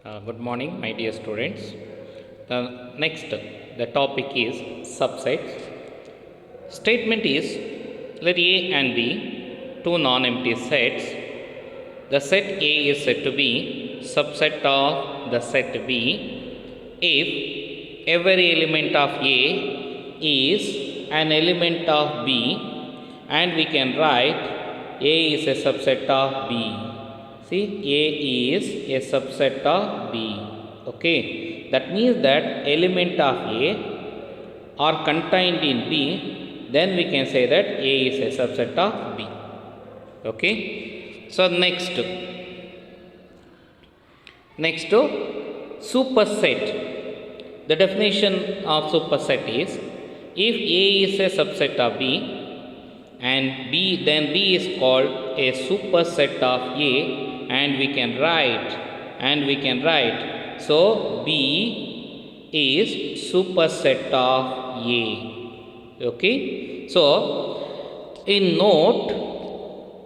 Good morning, my dear students. The topic is subsets. Statement is let A and B, two non-empty sets. The set A is said to be subset of the set B if every element of A is an element of B, and we can write A is a subset of B. See, A is a subset of B. Okay, that means that element of A are contained in B, then we can say that A is a subset of B. Okay, so next superset. The definition of superset is if A is a subset of B and B, then B is called a superset of A, and we can write so B is superset of A. Okay, so in note,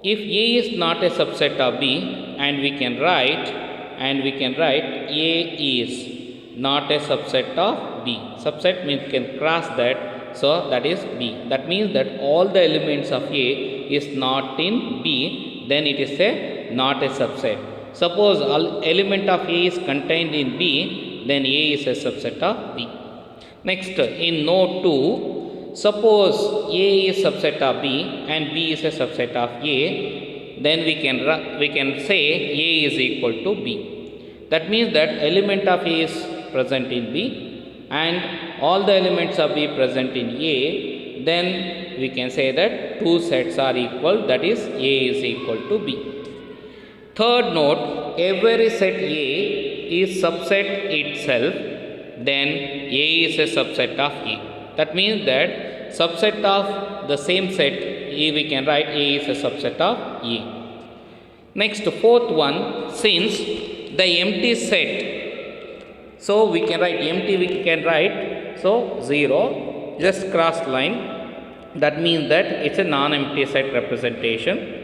if A is not a subset of B, and we can write A is not a subset of B. Subset means can cross that, so that is B. That means that all the elements of A is not in B, then it is not a subset. Suppose all element of A is contained in B, then A is a subset of B. Next, in note 2, suppose A is subset of B and B is a subset of A, then we can say A is equal to B. That means that element of A is present in B and all the elements of B present in A, then we can say that two sets are equal, that is A is equal to B. Third note, every set A is subset itself, then A is a subset of A. That means that subset of the same set A, we can write A is a subset of A. Next, fourth one, since the empty set, so we can write empty, so 0, just cross line. That means that it's a non-empty set representation.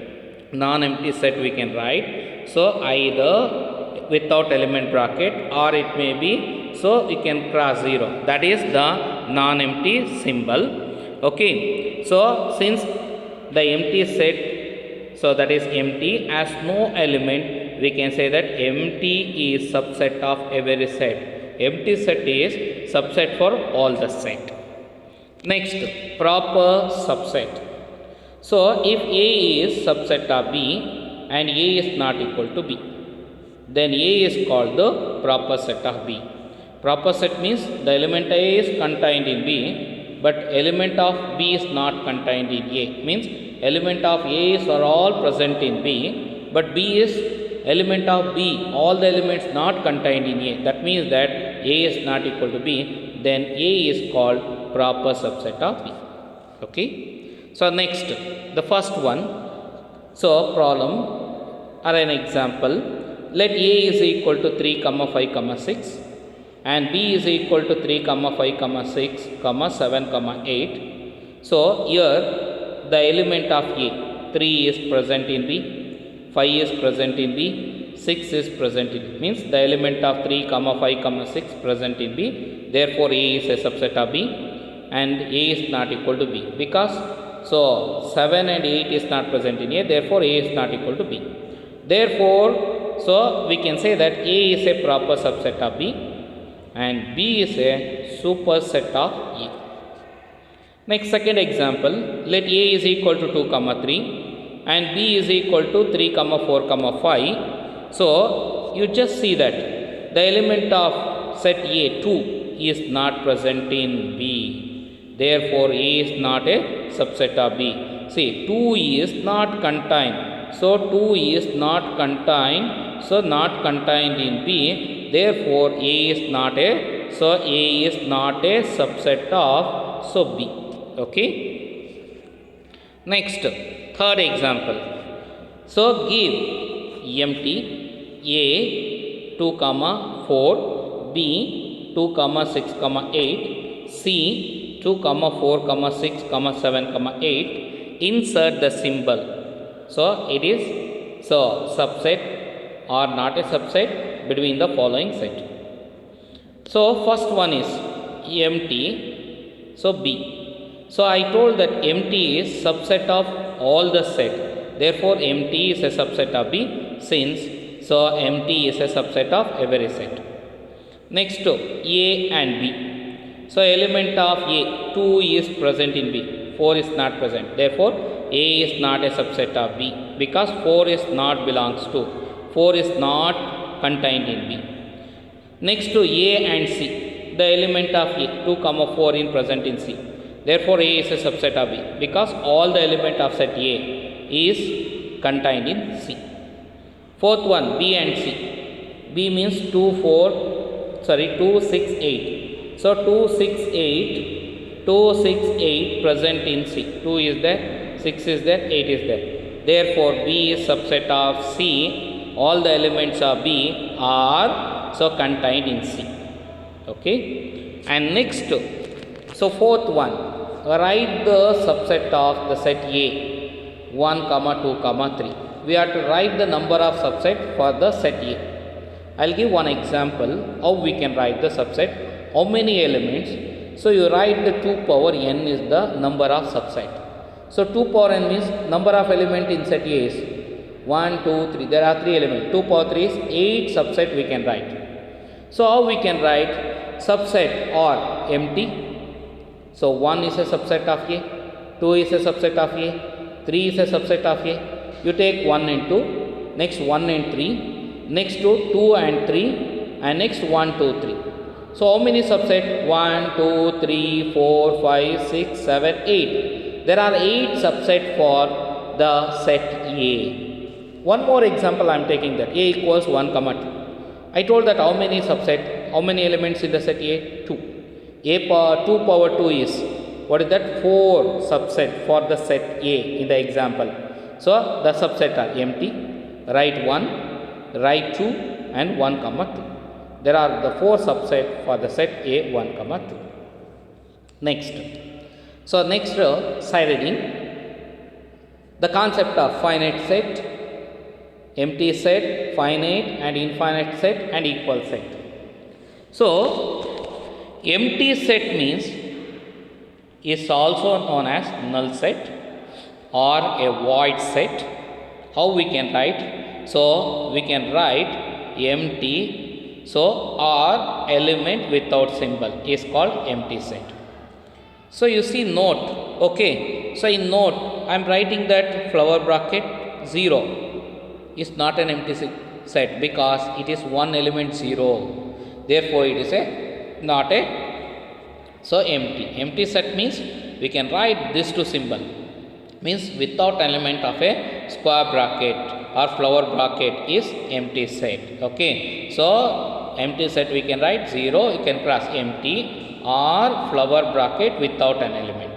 Non-empty set we can write, so either without element bracket or it may be, so we can cross 0, that is the non-empty symbol. Okay, so since the empty set, so that is empty has no element, we can say that empty is subset of every set. Empty set is subset for all the set. Next, proper subset. So if A is subset of B and A is not equal to B, then A is called the proper set of B. Proper set means the element A is contained in B, but element of B is not contained in A. Means element of A are all present in B, but B is element of B, all the elements not contained in A. That means that A is not equal to B, then A is called proper subset of B. Okay, so next, the first one, so problem or an example, let A is equal to 3, 5, 6 and B is equal to 3, 5, 6, 7, 8. So here the element of A, 3 is present in B, 5 is present in B, 6 is present in B. Means the element of 3, 5, 6 present in B. Therefore, A is a subset of B and A is not equal to B, because so 7 and 8 is not present in A. Therefore, A is not equal to B. Therefore, so we can say that A is a proper subset of B and B is a superset of A. Next, second example, let A is equal to 2, 3 and B is equal to 3, 4, 5. So you just see that the element of set A, 2, is not present in B. Therefore, A is not a subset of B. See, 2 is not contained. So 2 is not contained. So not contained in B. Therefore, A is not a subset of B. Okay. Next, third example. So give empty A 2, 4, B 2, 6, 8, C 2, 4, 6, 7, 8. Insert the symbol. So it is subset or not a subset between the following set. So first one is empty. So B. So I told that empty is subset of all the set. Therefore empty is a subset of B, since so empty is a subset of every set. Next to A and B. So element of A, 2 is present in B, 4 is not present. Therefore A is not a subset of B, because 4 is not belongs to, 4 is not contained in B. Next to A and C. The element of A, 2 comma 4 in present in C. Therefore A is a subset of B, because all the element of set A is contained in C. Fourth one, B and C. B means 2, 6, 8. So 2, 6, 8, 2, 6, 8 present in C. 2 is there, 6 is there, 8 is there. Therefore B is subset of C. All the elements of B are so contained in C. Okay. And next, so fourth one, write the subset of the set A, 1, 2, 3. We have to write the number of subset for the set A. I'll give one example how we can write the subset. How many elements? So you write the 2 power n is the number of subset. So 2 power n means number of element in set A is 1, 2, 3. There are 3 elements. 2 power 3 is 8 subset we can write. So how we can write subset or empty? So 1 is a subset of A, 2 is a subset of A, 3 is a subset of A. You take 1 and 2, next 1 and 3, next to 2 and 3, and next 1, 2, 3. So how many subset? 1, 2, 3, 4, 5, 6, 7, 8. There are 8 subset for the set A. One more example I am taking, that A equals 1, 2. I told that how many subset, how many elements in the set A? 2. A power 2 power 2 is, what is that? 4 subset for the set A in the example. So the subset are empty, write 1, write 2, and 1, 2. There are the 4 subset for the set A, 1, 2. Next. So next side reading, the concept of finite set, empty set, finite and infinite set, and equal set. So empty set means is also known as null set or a void set. How we can write? So we can write empty, so or element without symbol is called empty set. So you see note, okay. So in note I am writing that flower bracket 0 is not an empty set, because it is one element 0. Therefore it is a not a so empty. Empty set means we can write this to symbol, means without element of a square bracket or flower bracket is empty set. Okay. So empty set we can write 0, you can press empty or flower bracket without an element.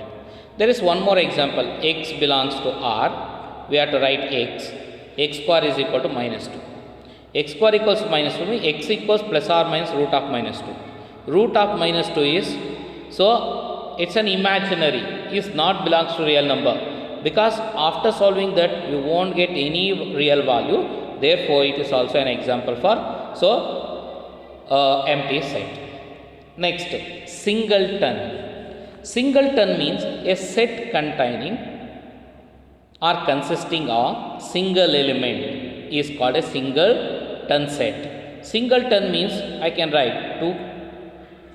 There is one more example. X belongs to R. We have to write x. X square is equal to minus 2. X square equals minus 2 means x equals plus or minus root of minus 2. Root of minus 2 is, so it's an imaginary, is not belongs to real number, because after solving that you won't get any real value. Therefore it is also an example for so empty set. Next, singleton. Singleton means a set containing or consisting of single element is called a singleton set. Singleton means I can write 2.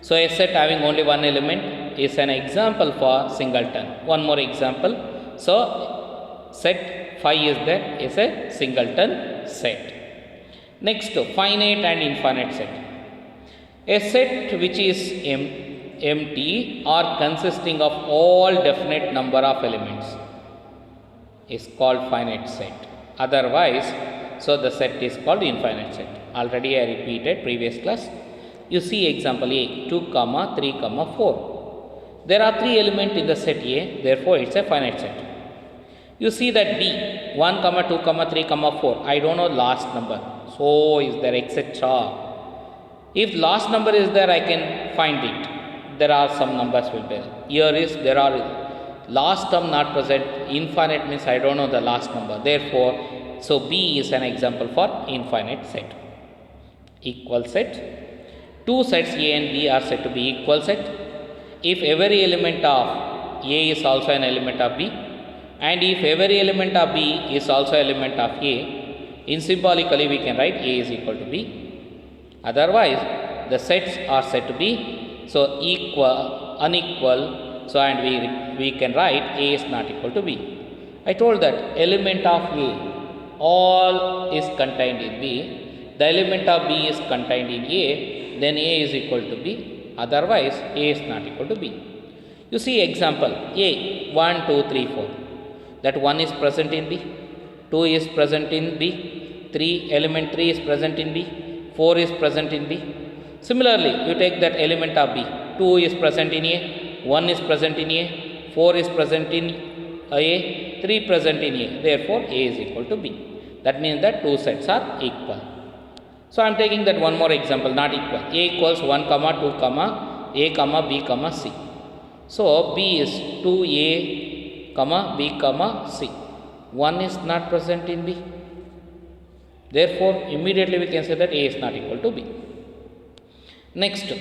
So a set having only one element is an example for singleton. One more example. So set 5 is there, is a singleton set. Next, finite and infinite set. A set which is empty or consisting of all definite number of elements is called finite set. Otherwise, so the set is called infinite set. Already I repeated previous class. You see example A, 2, 3, 4. There are 3 elements in the set A, therefore it's a finite set. You see that B, 1, 2, 3, 4. I don't know last number. So is there, etc. If last number is there, I can find it. There are some numbers will be. Here is, there are last term not present. Infinite means I don't know the last number. Therefore, so B is an example for infinite set. equal set. Two sets A and B are said to be equal set if every element of A is also an element of B, and if every element of B is also element of A. In symbolically we can write A is equal to B. Otherwise the sets are said to be so equal, unequal. So and we can write A is not equal to B. I told that element of A all is contained in B. The element of B is contained in A, then A is equal to B. Otherwise A is not equal to B. You see example A 1, 2, 3, 4. That 1 is present in B, 2 is present in B, 3 element 3 is present in B, 4 is present in B. Similarly, you take that element of B, 2 is present in A, 1 is present in A, 4 is present in A, 3 present in A. Therefore, A is equal to B. That means that two sets are equal. So, I am taking that one more example, not equal. A equals 1, 2, A, B, C. So, B is 2A, B, C. 1 is not present in B. Therefore, immediately we can say that A is not equal to B. Next,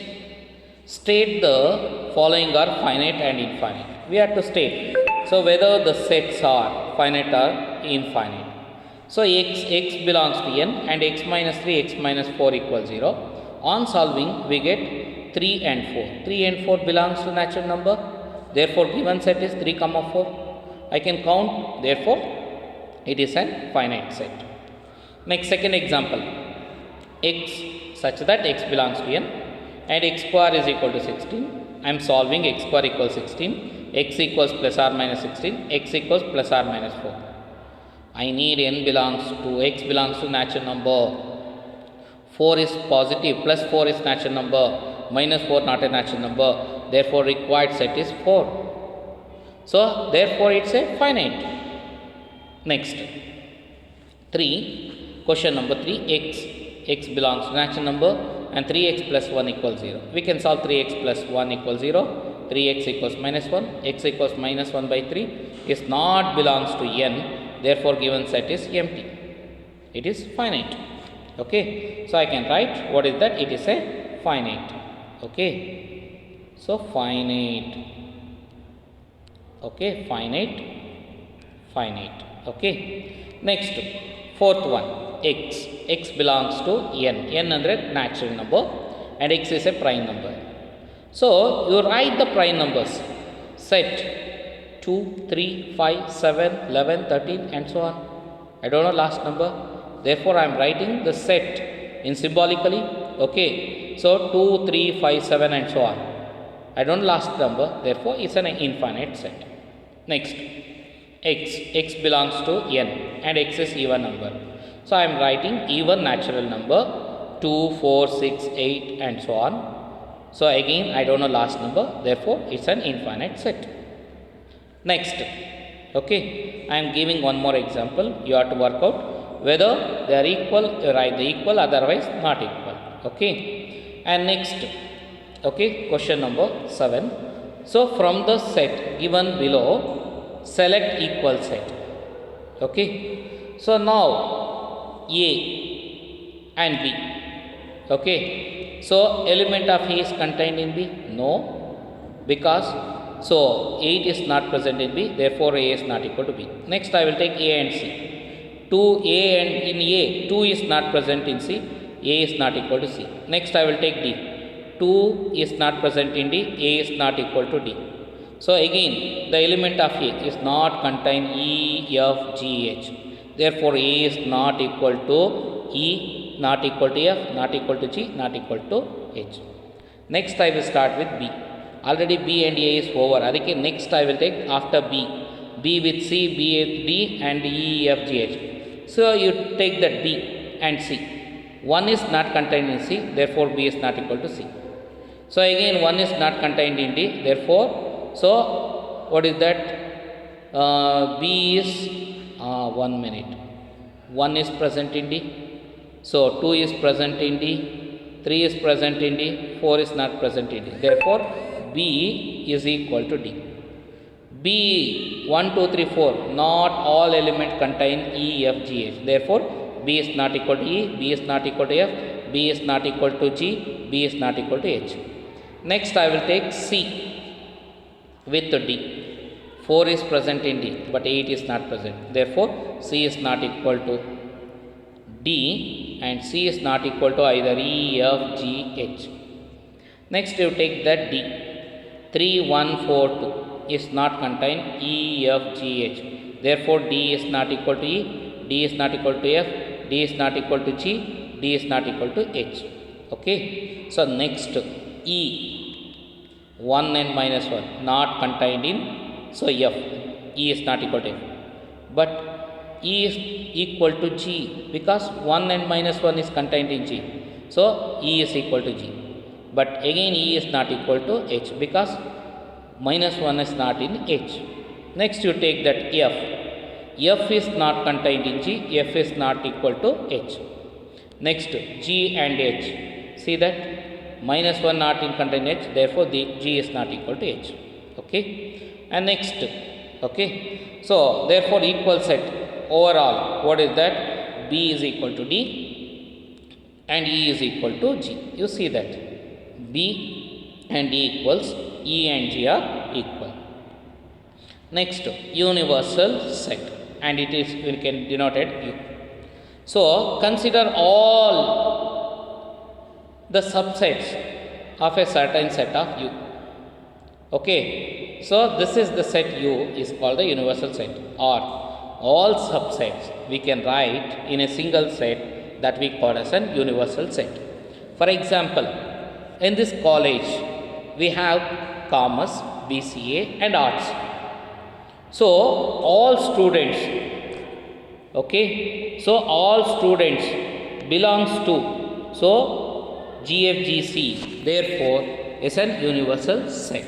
state the following are finite and infinite. We have to state, so whether the sets are finite or infinite. So, x belongs to n and x minus 3, x minus 4 equals 0. On solving, we get 3 and 4. 3 and 4 belongs to natural number. Therefore, given set is 3, 4. I can count, therefore, it is a finite set. Next, second example, x such that x belongs to n and x square is equal to 16. I am solving x square equals 16, x equals plus or minus 16, x equals plus or minus 4. I need n belongs to, x belongs to natural number, 4 is positive, plus 4 is natural number, minus 4 not a natural number, therefore required set is 4. So, therefore it is a finite. Next, 3, question number 3, x belongs to natural number and 3x plus 1 equals 0. We can solve 3x plus 1 equals 0, 3x equals minus 1, x equals minus 1 by 3 is not belongs to n, therefore given set is empty. It is finite. Okay. So, I can write what is that? It is a finite. Okay. So, finite. Okay. Finite. Okay. Next, fourth one. X belongs to n under natural number and x is a prime number. So, you write the prime numbers, set 2, 3, 5, 7, 11, 13 and so on. I don't know last number. Therefore, I am writing the set in symbolically. Okay. So, 2, 3, 5, 7 and so on. I don't know last number. Therefore, it is an infinite set. Next, x belongs to n and x is even number. So, I am writing even natural number 2, 4, 6, 8 and so on. So, again I don't know last number, therefore, it is an infinite set. Next, okay, I am giving one more example. You have to work out whether they are equal, you write the equal, otherwise not equal. Okay. And next, okay, question number 7. So, from the set given below, select equal set. Okay. So, now A and B. Okay. So, element of A is contained in B? No, because so 8 is not present in B, therefore A is not equal to B. Next, I will take A and C. 2A and in A, 2 is not present in C, A is not equal to C. Next, I will take D. 2 is not present in D, A is not equal to D. So, again, the element of A is not contained E, F, G, H. Therefore, A is not equal to E, not equal to F, not equal to G, not equal to H. Next, I will start with B. Already B and A is over. Adike next I will take after B. B with C, B with D and E, F, G, H. So, you take that B and C. 1 is not contained in C, therefore, B is not equal to C. So, again 1 is not contained in D, therefore, so what is that? B is 1 minute. 1 is present in D. So, 2 is present in D, 3 is present in D, 4 is not present in D. Therefore, B is equal to D. B 1, 2, 3, 4, not all elements contain E, F, G, H. Therefore, B is not equal to E, B is not equal to F, B is not equal to G, B is not equal to H. Next I will take C with D. 4 is present in D, but 8 is not present. Therefore, C is not equal to D and C is not equal to either E, F, G, H. Next you take that D. 3, 1, 4, 2 is not contained E, F, G, H. Therefore, D is not equal to E, D is not equal to F, D is not equal to G, D is not equal to H. Okay. So, next E, 1 and minus 1 not contained in, so F, E is not equal to F. But E is equal to G because 1 and minus 1 is contained in G. So, E is equal to G. But again E is not equal to H because minus 1 is not in H. Next you take that F. F is not contained in G, F is not equal to H. Next G and H. See that minus 1 not in contained H, therefore the G is not equal to H. Okay. And next, okay. So therefore equal set overall, what is that? B is equal to D and E is equal to G. You see that B and D equals, E and G are equal. Next, universal set, and it is, we can denote it U. So consider all the subsets of a certain set of U. Okay, so this is the set U is called the universal set, or all subsets we can write in a single set that we call as an universal set. For example, in this college we have commerce, BCA and arts. So all students, okay, so all students belongs to, so GFGC, therefore is an universal set.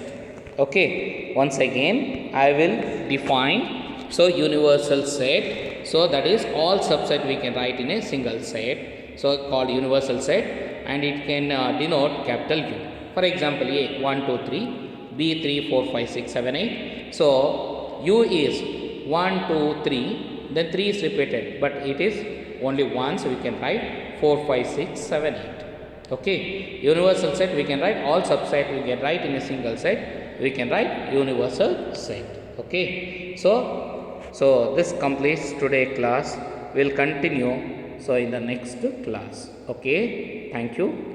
Okay, once again I will define, so universal set, so that is all subset we can write in a single set, so called universal set, and it can denote capital U. For example, A 1 2 3, B 3 4 5 6 7 8. So U is 1 2 3, then 3 is repeated, but it is only once, we can write 4 5 6 7 8. Okay, universal set we can write, all subset we can write in a single set, we can write universal set. Okay, so this completes today class. We'll continue so in the next class. Okay, thank you.